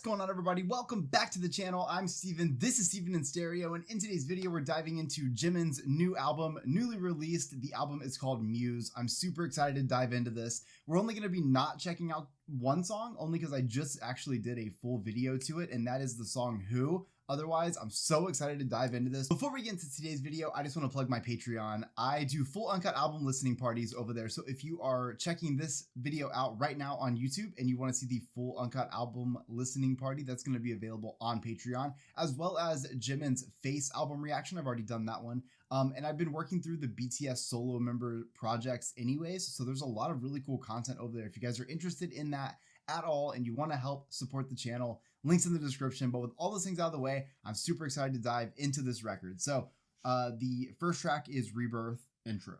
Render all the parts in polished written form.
What's going on, everybody? Welcome back to the channel. I'm Steven. This is Steven in Stereo, and in today's video we're diving into Jimin's new album, newly released. The album is called Muse. I'm super excited to dive into this. We're only going to be not checking out one song, only because I just actually did a full video to it, and that is the song Who. Otherwise, I'm so excited to dive into this. Before we get into today's video, I just want to plug my Patreon. I do full uncut album listening parties over there. So if you are checking this video out right now on YouTube and you want to see the full uncut album listening party, that's going to be available on Patreon, as well as Jimin's Face album reaction. I've already done that one. And I've been working through the BTS solo member projects anyways. So there's a lot of really cool content over there. If you guys are interested in that at all and you want to help support the channel, links in the description. But with all those things out of the way, I'm super excited to dive into this record. So the first track is Rebirth intro.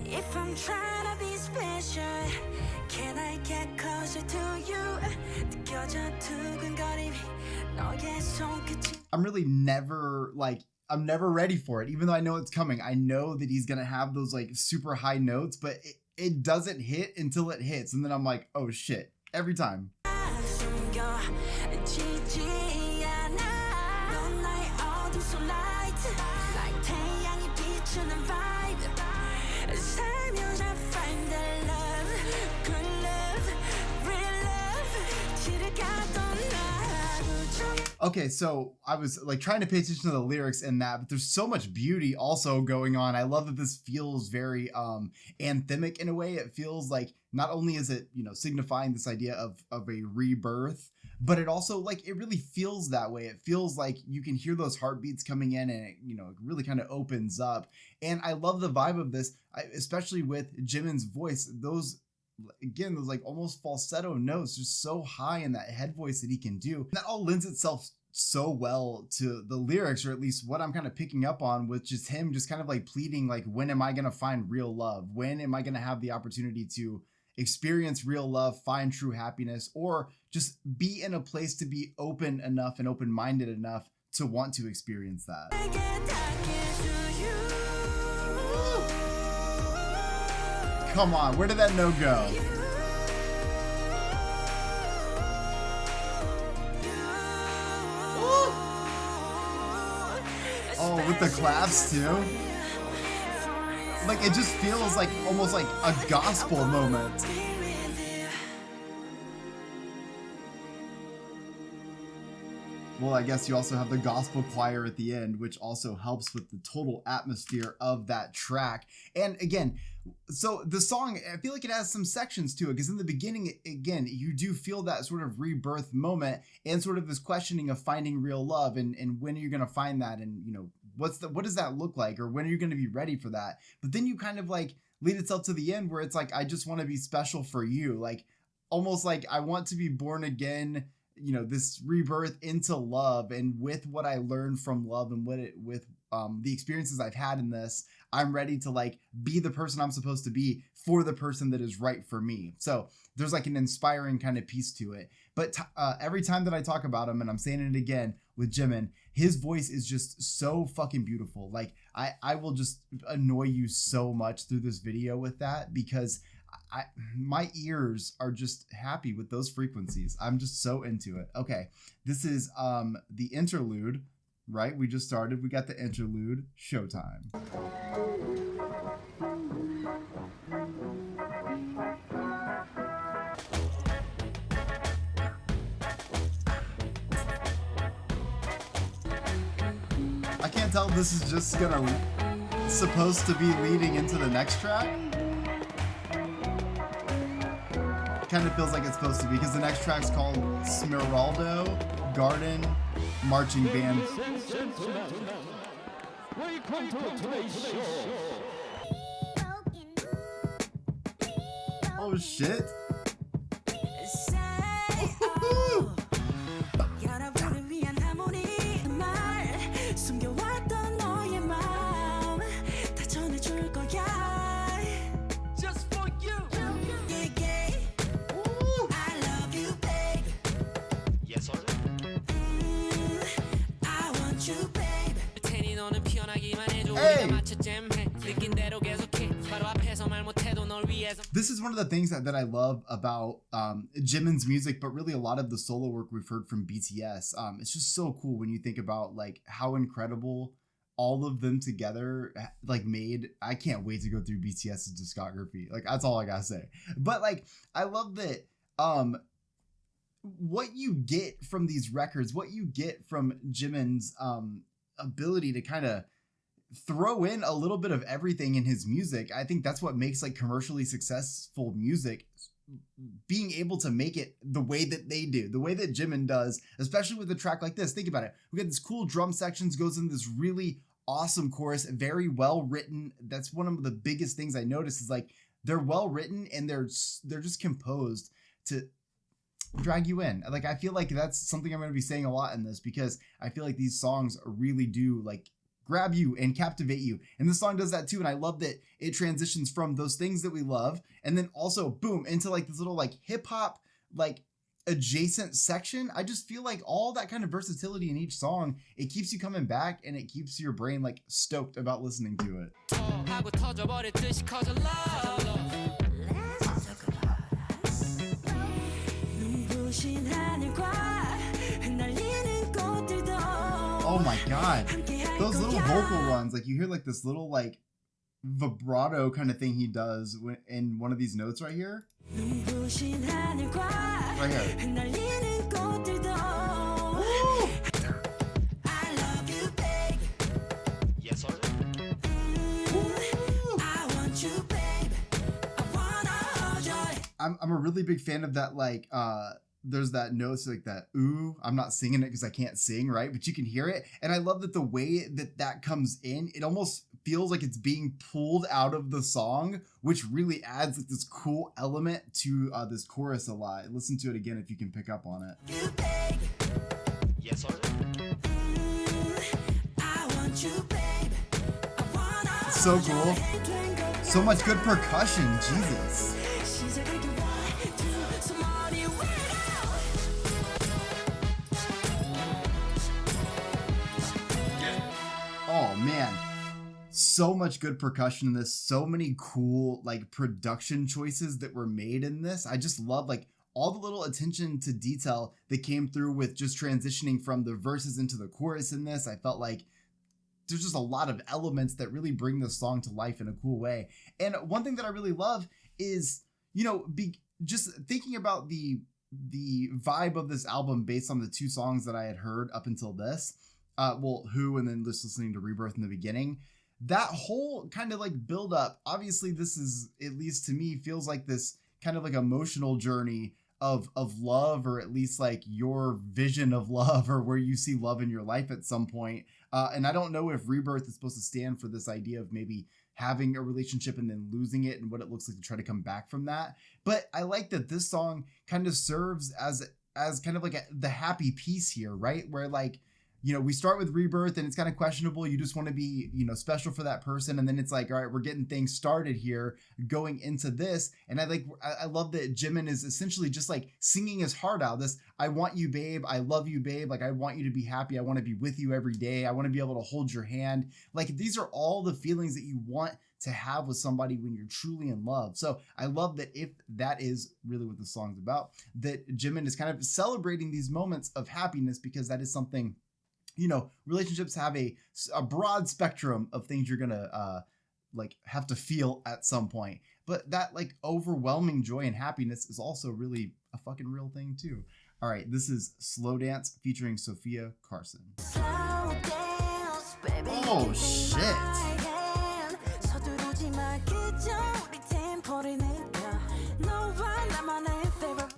If I'm trying to be special, can I get closer to you? 느껴져 두근거림이 너의 손끝이. I'm never ready for it, even though I know it's coming. I know that he's gonna have those like super high notes, but it doesn't hit until it hits, and then I'm like, oh shit, every time. Okay, so I was like trying to pay attention to the lyrics in that, but there's so much beauty also going on. I love that this feels very anthemic in a way. It feels like not only is it, you know, signifying this idea of a rebirth, but it also like it really feels that way. It feels like you can hear those heartbeats coming in, and it, you know, it really kind of opens up. And I love the vibe of this, especially with Jimin's voice. Those like almost falsetto notes, just so high in that head voice that he can do. And that all lends itself so well to the lyrics, or at least what I'm kind of picking up on, with just him just kind of like pleading, like, when am I going to find real love? When am I going to have the opportunity to experience real love, find true happiness, or just be in a place to be open enough and open-minded enough to want to experience that. Come on, where did that note go? Oh, with the claps too? Like, it just feels like almost like a gospel moment. Well, I guess you also have the gospel choir at the end, which also helps with the total atmosphere of that track. And again, so the song, I feel like it has some sections to it, because in the beginning, again, you do feel that sort of rebirth moment and sort of this questioning of finding real love, and when are you going to find that, and, you know, what does that look like, or when are you going to be ready for that? But then you kind of like lead itself to the end where it's like, I just want to be special for you, like almost like I want to be born again, you know, this rebirth into love. And with what I learned from love and with the experiences I've had in this, I'm ready to like be the person I'm supposed to be for the person that is right for me. So there's like an inspiring kind of piece to it. But every time that I talk about him, and I'm saying it again with Jimin, his voice is just so fucking beautiful. Like I will just annoy you so much through this video with that, because my ears are just happy with those frequencies. I'm just so into it. Okay, this is the interlude, right? We just started. We got the interlude. Showtime. I can't tell if this is just supposed to be leading into the next track. Kind of feels like it's supposed to be, because the next track's called Smeraldo Garden Marching Band. Welcome to today's show. Oh shit. Hey! This is one of the things that I love about Jimin's music, but really a lot of the solo work we've heard from BTS. It's just so cool when you think about like how incredible all of them together like made. I can't wait to go through BTS's discography. Like that's all I gotta say. But like I love that what you get from these records, what you get from Jimin's ability to kind of throw in a little bit of everything in his music. I think that's what makes like commercially successful music, being able to make it the way that they do, the way that Jimin does, especially with a track like this. Think about it. We got this cool drum sections, goes into this really awesome chorus, very well written. That's one of the biggest things I noticed is like they're well written and they're just composed to drag you in. Like I feel like that's something I'm going to be saying a lot in this, because I feel like these songs really do like grab you and captivate you, and this song does that too. And I love that it transitions from those things that we love and then also boom into like this little like hip-hop like adjacent section. I just feel like all that kind of versatility in each song, it keeps you coming back and it keeps your brain like stoked about listening to it. Oh my god, those little vocal runs, like you hear like this little like vibrato kind of thing he does when in one of these notes right here. Right here. Woo! Yes, sir. I'm a really big fan of that, like there's that note like that ooh. I'm not singing it because I can't sing, right? But you can hear it, and I love that the way that comes in, it almost feels like it's being pulled out of the song, which really adds like this cool element to this chorus a lot. Listen to it again if you can pick up on it. Yes, sir. It's so cool. So much good percussion, Jesus. Oh man, so much good percussion in this, so many cool like production choices that were made in this. I just love like all the little attention to detail that came through with just transitioning from the verses into the chorus in this. I felt like there's just a lot of elements that really bring this song to life in a cool way. And one thing that I really love is, you know, just thinking about the vibe of this album based on the two songs that I had heard up until this. Well, Who, and then just listening to Rebirth in the beginning. That whole kind of like build up, obviously this is, at least to me, feels like this kind of like emotional journey of love, or at least like your vision of love, or where you see love in your life at some point. And I don't know if Rebirth is supposed to stand for this idea of maybe having a relationship and then losing it and what it looks like to try to come back from that. But I like that this song kind of serves as kind of like the happy piece here, right? Where like, you know, we start with Rebirth and it's kind of questionable. You just want to be, you know, special for that person. And then it's like, all right, we're getting things started here going into this. And I love that Jimin is essentially just like singing his heart out. This, I want you, babe. I love you, babe. Like, I want you to be happy. I want to be with you every day. I want to be able to hold your hand. Like, these are all the feelings that you want to have with somebody when you're truly in love. So I love that if that is really what the song's about, that Jimin is kind of celebrating these moments of happiness, because that is something, you know, relationships have a broad spectrum of things you're gonna like have to feel at some point, but that like overwhelming joy and happiness is also really a fucking real thing too. All right, this is Slow Dance featuring Sophia Carson. Oh shit.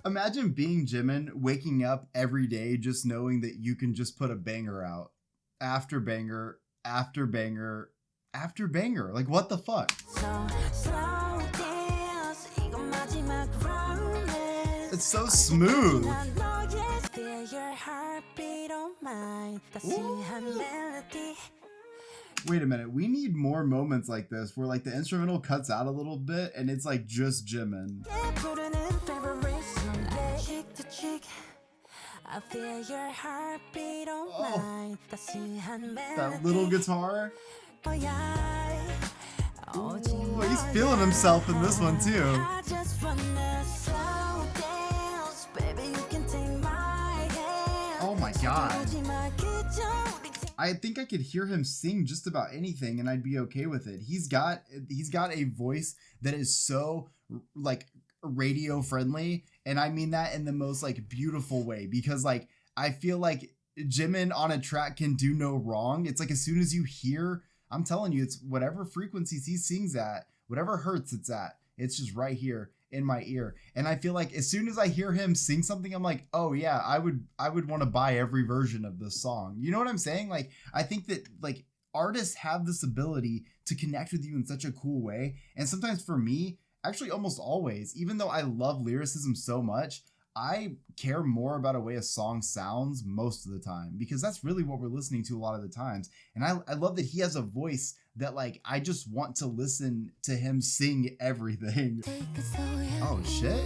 Imagine being Jimin, waking up every day just knowing that you can just put a banger out after banger after banger after banger. Like, what the fuck? It's so smooth. Ooh. Wait a minute, we need more moments like this where like the instrumental cuts out a little bit and it's like just Jimin. Oh, that little guitar. Ooh, he's feeling himself in this one too. I just wanna slow dance. Baby, you can take my hand. Oh my god. I think I could hear him sing just about anything and I'd be okay with it. He's got a voice that is so like radio friendly, and I mean that in the most like beautiful way, because like I feel like Jimin on a track can do no wrong. It's like as soon as you hear, I'm telling you, it's whatever frequencies he sings at, whatever hertz it's at, it's just right here in my ear. And I feel like as soon as I hear him sing something, I'm like, oh yeah, I would want to buy every version of this song. You know what I'm saying? Like, I think that like artists have this ability to connect with you in such a cool way. And sometimes for me, actually almost always, even though I love lyricism so much, I care more about a way a song sounds most of the time, because that's really what we're listening to a lot of the times. And I love that he has a voice that like, I just want to listen to him sing everything. Oh shit.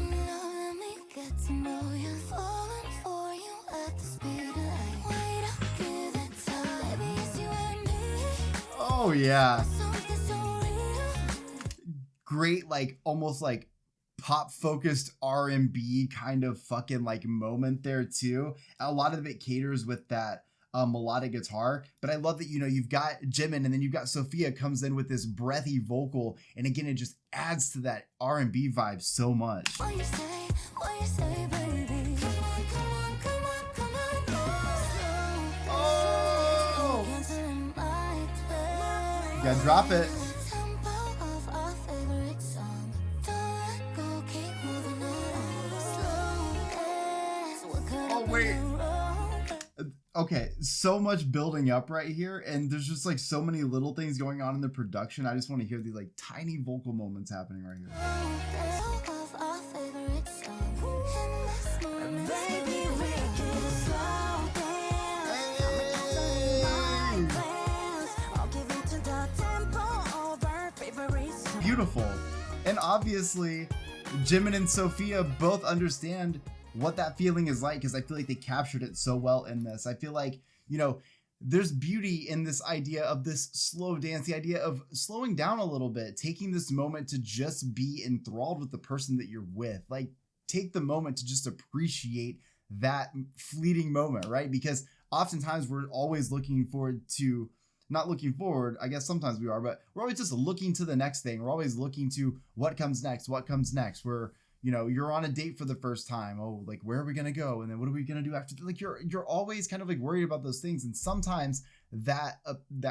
Oh yeah. Great, like almost like pop focused R&B kind of fucking like moment there too. A lot of it caters with that melodic guitar, but I love that, you know, you've got Jimin and then you've got Sophia comes in with this breathy vocal, and again it just adds to that R&B vibe so much. What you say, baby? Oh, you gotta drop it. Oh wait. Okay, so much building up right here, and there's just like so many little things going on in the production. I just want to hear these like tiny vocal moments happening right here. Beautiful. And obviously, Jimin and Sophia both understand what that feeling is like, because I feel like they captured it so well in this. I feel like, you know, there's beauty in this idea of this slow dance, the idea of slowing down a little bit, taking this moment to just be enthralled with the person that you're with. Like, take the moment to just appreciate that fleeting moment, right? Because oftentimes we're always looking forward to, not looking forward, I guess sometimes we are, but we're always just looking to the next thing. We're always looking to what comes next, what comes next. We're, you know, you're on a date for the first time. Oh, like, where are we going to go? And then what are we going to do after? Like, you're always kind of like worried about those things. And sometimes that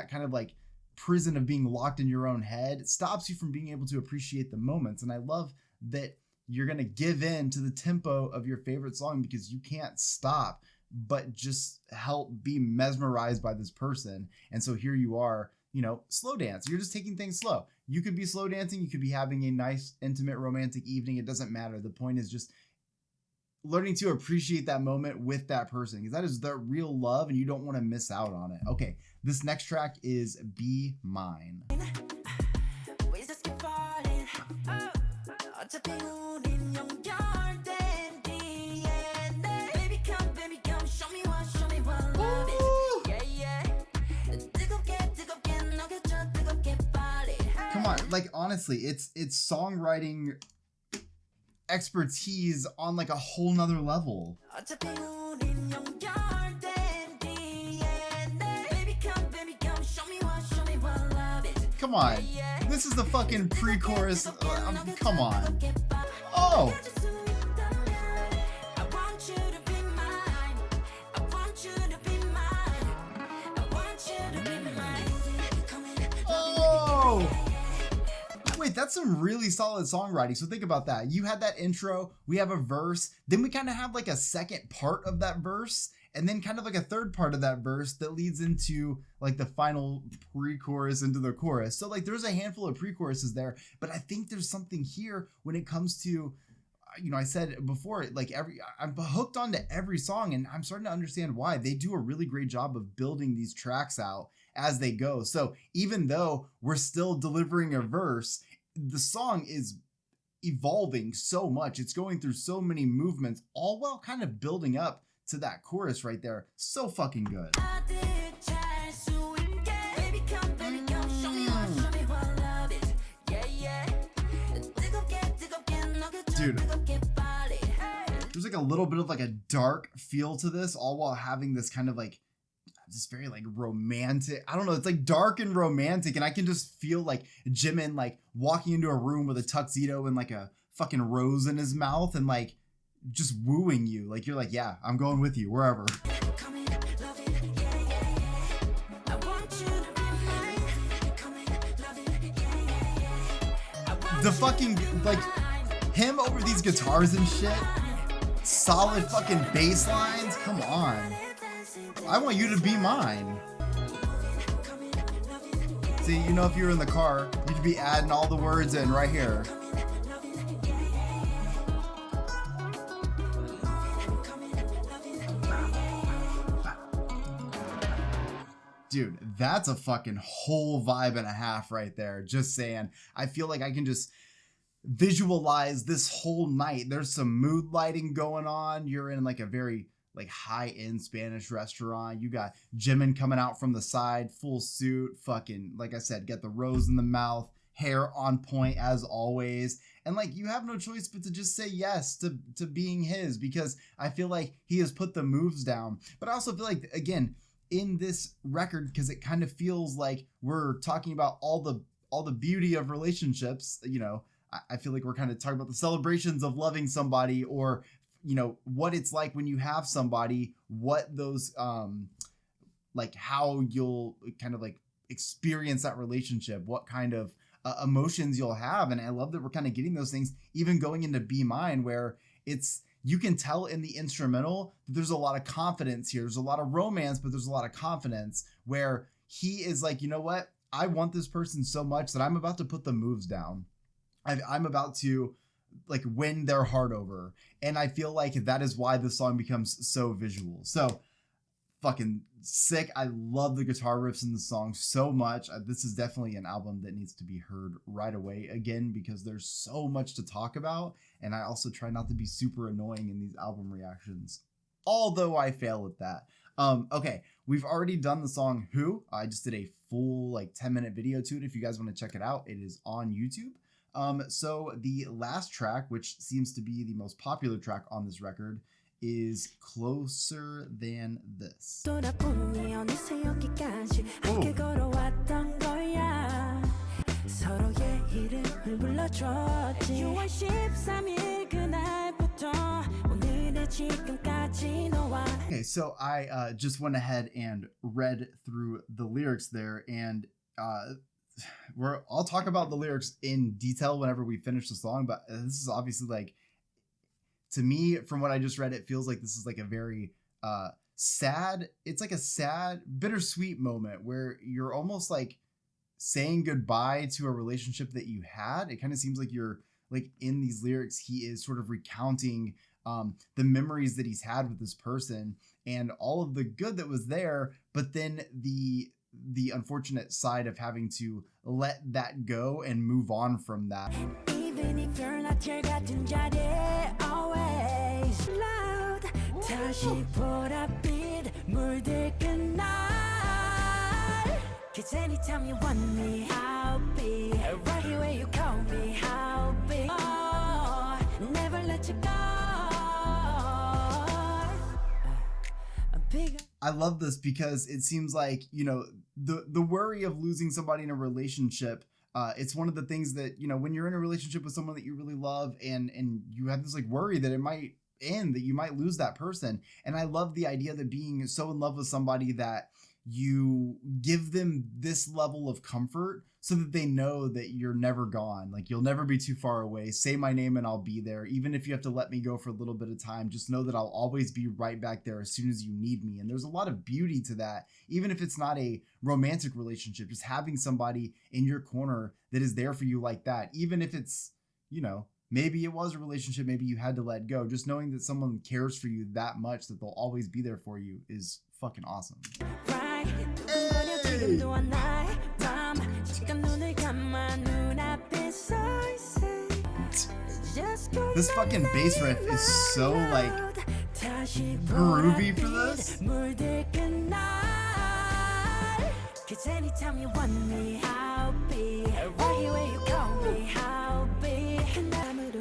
kind of like prison of being locked in your own head stops you from being able to appreciate the moments. And I love that you're going to give in to the tempo of your favorite song because you can't stop but just help be mesmerized by this person. And so here you are, you know, slow dance. You're just taking things slow. You could be slow dancing. You could be having a nice, intimate, romantic evening. It doesn't matter. The point is just learning to appreciate that moment with that person, because that is the real love and you don't want to miss out on it. Okay, this next track is Be Mine. Come on, like honestly, it's songwriting expertise on like a whole nother level. Come on, this is the fucking pre-chorus. Come on. Oh. Wait, that's some really solid songwriting. So think about that. You had that intro, we have a verse, then we kind of have like a second part of that verse, and then kind of like a third part of that verse that leads into like the final pre-chorus into the chorus. So like there's a handful of pre-choruses there, but I think there's something here when it comes to, you know, I said before, like I'm hooked onto every song, and I'm starting to understand why. They do a really great job of building these tracks out as they go. So even though we're still delivering a verse, the song is evolving so much. It's going through so many movements, all while kind of building up to that chorus right there. So fucking good. a little bit of like a dark feel to this, all while having this kind of like just very like romantic. I don't know. It's like dark and romantic, and I can just feel like Jimin like walking into a room with a tuxedo and like a fucking rose in his mouth and like just wooing you. Like you're like, yeah, I'm going with you wherever. The fucking like him over these guitars and shit. Solid fucking bass lines. Come on. I want you to be mine. See, you know, if you were in the car, you'd be adding all the words in right here. Dude, that's a fucking whole vibe and a half right there. Just saying. I feel like I can just visualize this whole night. There's some mood lighting going on. You're in like a very like high-end Spanish restaurant. You got Jimin coming out from the side, full suit, fucking, like I said, get the rose in the mouth, hair on point as always. And like you have no choice but to just say yes to being his, because I feel like he has put the moves down. But I also feel like, again, in this record, because it kind of feels like we're talking about all the beauty of relationships, you know, I feel like we're kind of talking about the celebrations of loving somebody, or you know, what it's like when you have somebody, what those like how you'll kind of like experience that relationship, what kind of emotions you'll have. And I love that we're kind of getting those things even going into Be Mine, where it's, you can tell in the instrumental that there's a lot of confidence here. There's a lot of romance, but there's a lot of confidence, where he is like, you know what? I want this person so much that I'm about to put the moves down. I'm about to like win their heart over. And I feel like that is why the song becomes so visual. So fucking sick. I love the guitar riffs in the song so much. This is definitely an album that needs to be heard right away again, because there's so much to talk about. And I also try not to be super annoying in these album reactions, although I fail at that. Okay, we've already done the song Who. I just did a full like 10-minute video to it. If you guys want to check it out, it is on YouTube. So the last track, which seems to be the most popular track on this record, is Closer Than This. Oh. Okay, so I just went ahead and read through the lyrics there, and I'll talk about the lyrics in detail whenever we finish the song, but this is obviously like, to me, from what I just read, it feels like this is like a very sad, it's like a sad, bittersweet moment where you're almost like saying goodbye to a relationship that you had. It kind of seems like you're like in these lyrics, he is sort of recounting the memories that he's had with this person and all of the good that was there, but then the unfortunate side of having to let that go and move on from that. Even if you're not your 같은 자리에 always loud 다시 보랏빛 물들 끝날 Cause anytime you want me I'll be right here where you call me I'll be never let you go. I love this because it seems like, you know, the worry of losing somebody in a relationship, it's one of the things that, you know, when you're in a relationship with someone that you really love and you have this like worry that it might end, that you might lose that person. And I love the idea that being so in love with somebody that you give them this level of comfort so that they know that you're never gone. Like, you'll never be too far away. Say my name and I'll be there. Even if you have to let me go for a little bit of time, just know that I'll always be right back there as soon as you need me. And there's a lot of beauty to that, even if it's not a romantic relationship, just having somebody in your corner that is there for you like that. Even if it's, you know, maybe it was a relationship, maybe you had to let go. Just knowing that someone cares for you that much, that they'll always be there for you, is fucking awesome. Hey! This fucking bass riff is so like groovy for this.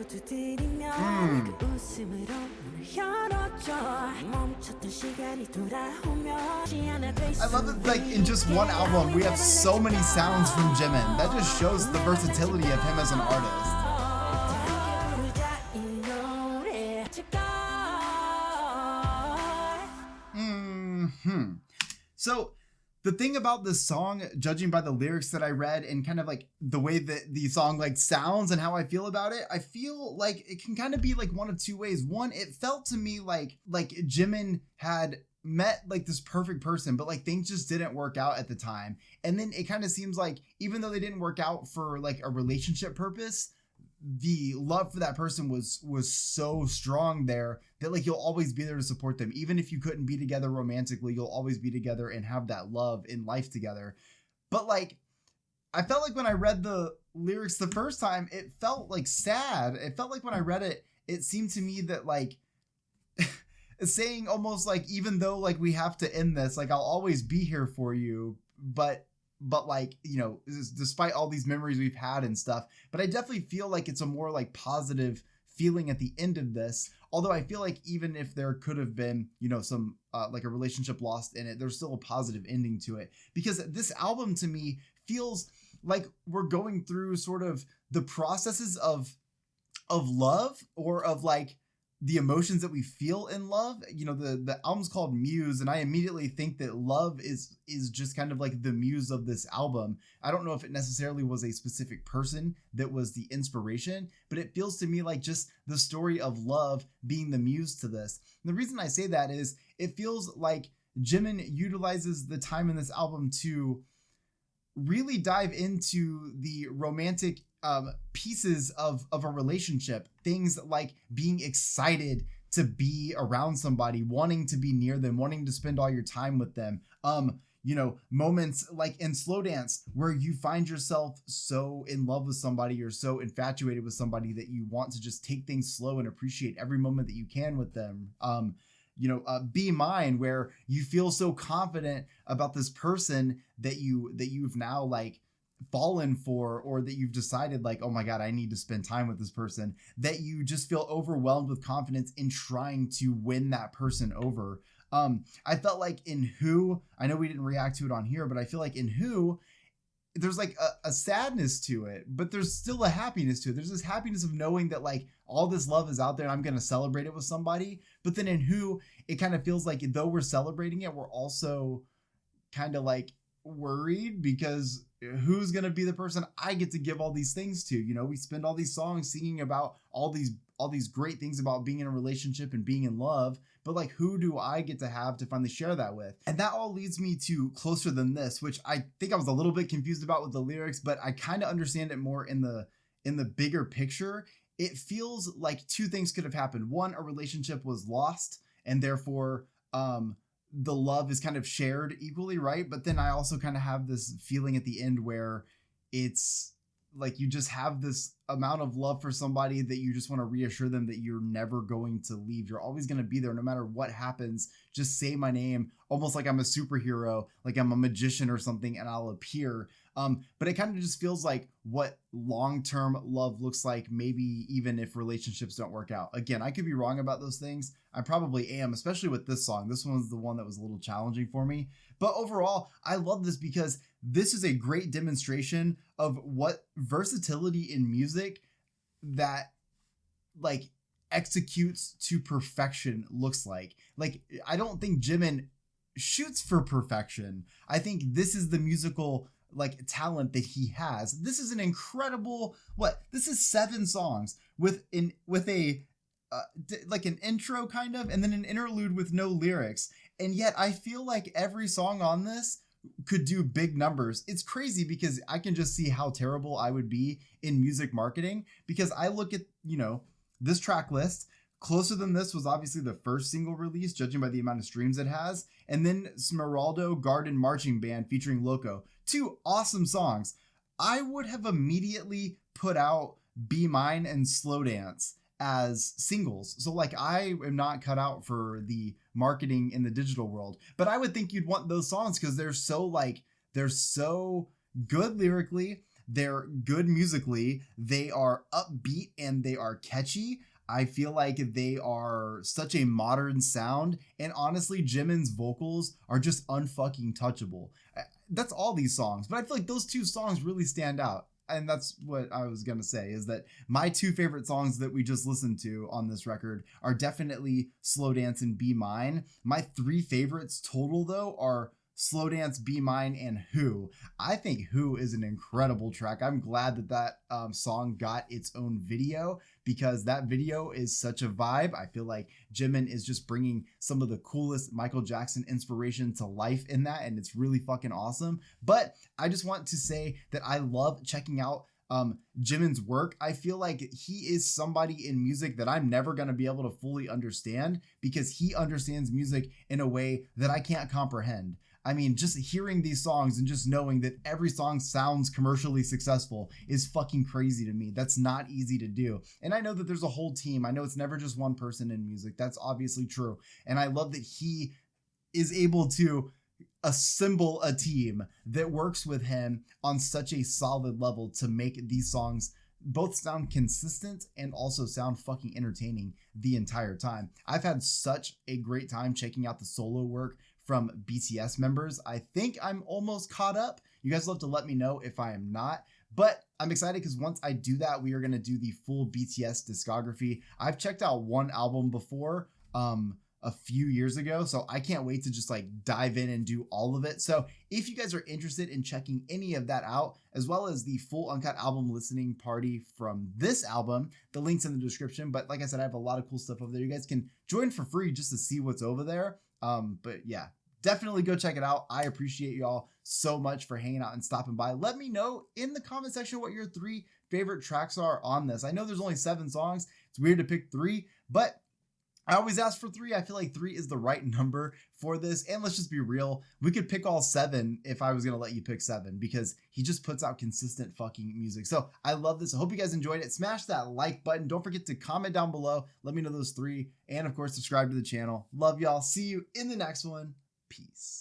두드리면 그 웃음으로 문을 열어줘 멈췄던 시간이 돌아오면 시간에 돼 I love that, like, in just one album, we have so many sounds from Jimin. That just shows the versatility of him as an artist. So, the thing about this song, judging by the lyrics that I read and kind of like the way that the song like sounds and how I feel about it, I feel like it can kind of be like one of two ways. One, it felt to me like Jimin had met like this perfect person, but like things just didn't work out at the time. And then it kind of seems like even though they didn't work out for like a relationship purpose, the love for that person was so strong there that like you'll always be there to support them. Even if you couldn't be together romantically, you'll always be together and have that love in life together. But like, I felt like when I read the lyrics the first time, it felt like sad. It felt like when I read it, it seemed to me that like saying almost like, even though like we have to end this, like I'll always be here for you, but like, you know, despite all these memories we've had and stuff, but I definitely feel like it's a more like positive feeling at the end of this. Although I feel like even if there could have been, you know, some like a relationship lost in it, there's still a positive ending to it, because this album to me feels like we're going through sort of the processes of love, or of like the emotions that we feel in love. You know, the album's called Muse, and I immediately think that love is just kind of like the muse of this album. I don't know if it necessarily was a specific person that was the inspiration, but it feels to me like just the story of love being the muse to this. And the reason I say that is it feels like Jimin utilizes the time in this album to really dive into the romantic pieces of a relationship. Things like being excited to be around somebody, wanting to be near them, wanting to spend all your time with them. You know, moments like in Slow Dance where you find yourself so in love with somebody or so infatuated with somebody that you want to just take things slow and appreciate every moment that you can with them. You know, Be Mine, where you feel so confident about this person that you've now like fallen for, or that you've decided like, oh my God, I need to spend time with this person, that you just feel overwhelmed with confidence in trying to win that person over. I felt like in Who, I know we didn't react to it on here, but I feel like in Who, there's like a sadness to it, but there's still a happiness to it. There's this happiness of knowing that like all this love is out there and I'm going to celebrate it with somebody. But then in Who, it kind of feels like though we're celebrating it, we're also kind of like worried, because who's going to be the person I get to give all these things to? You know, we spend all these songs singing about all these great things about being in a relationship and being in love, but like, who do I get to have to finally share that with? And that all leads me to Closer Than This, which I think I was a little bit confused about with the lyrics, but I kind of understand it more in the bigger picture. It feels like two things could have happened. One, a relationship was lost, and therefore the love is kind of shared equally, right? But then I also kind of have this feeling at the end where it's like you just have this amount of love for somebody that you just want to reassure them that you're never going to leave. You're always going to be there no matter what happens. Just say my name, almost like I'm a superhero, like I'm a magician or something, and I'll appear. But it kind of just feels like what long-term love looks like, maybe even if relationships don't work out. Again, I could be wrong about those things. I probably am, especially with this song. This one's the one that was a little challenging for me. But overall, I love this because this is a great demonstration of what versatility in music that like executes to perfection looks like. Like, I don't think Jimin shoots for perfection. I think this is the musical like talent that he has. This is an incredible, this is 7 songs with a like an intro kind of, and then an interlude with no lyrics. And yet I feel like every song on this could do big numbers. It's crazy because I can just see how terrible I would be in music marketing, because I look at, you know, this track list. Closer Than This was obviously the first single release, judging by the amount of streams it has. And then Smeraldo Garden Marching Band featuring Loco. 2 awesome songs. I would have immediately put out Be Mine and Slow Dance as singles. So like, I am not cut out for the marketing in the digital world, but I would think you'd want those songs because they're so good lyrically. They're good musically, they are upbeat, and they are catchy. I feel like they are such a modern sound, and honestly, Jimin's vocals are just unfucking touchable. That's all these songs, but I feel like those two songs really stand out. And that's what I was gonna say, is that my two favorite songs that we just listened to on this record are definitely Slow Dance and Be Mine. My three favorites total, though, are Slow Dance, Be Mine, and Who. I think Who is an incredible track. I'm glad that that song got its own video, because that video is such a vibe. I feel like Jimin is just bringing some of the coolest Michael Jackson inspiration to life in that, and it's really fucking awesome. But I just want to say that I love checking out Jimin's work. I feel like he is somebody in music that I'm never going to be able to fully understand, because he understands music in a way that I can't comprehend. I mean, just hearing these songs and just knowing that every song sounds commercially successful is fucking crazy to me. That's not easy to do. And I know that there's a whole team. I know it's never just one person in music. That's obviously true. And I love that he is able to assemble a team that works with him on such a solid level to make these songs both sound consistent and also sound fucking entertaining the entire time. I've had such a great time checking out the solo work from BTS members. I think I'm almost caught up. You guys love to let me know if I am not, but I'm excited because once I do that, we are going to do the full BTS discography. I've checked out one album before, a few years ago, so I can't wait to just like dive in and do all of it. So if you guys are interested in checking any of that out, as well as the full uncut album listening party from this album, the link's in the description. But like I said, I have a lot of cool stuff over there. You guys can join for free just to see what's over there. But yeah, definitely go check it out. I appreciate y'all so much for hanging out and stopping by. Let me know in the comment section what your three favorite tracks are on this. I know there's only 7 songs. It's weird to pick 3, but I always ask for 3. I feel like 3 is the right number for this. And let's just be real, we could pick all 7 if I was going to let you pick 7, because he just puts out consistent fucking music. So I love this. I hope you guys enjoyed it. Smash that like button. Don't forget to comment down below. Let me know those 3. And of course, subscribe to the channel. Love y'all. See you in the next one. Peace.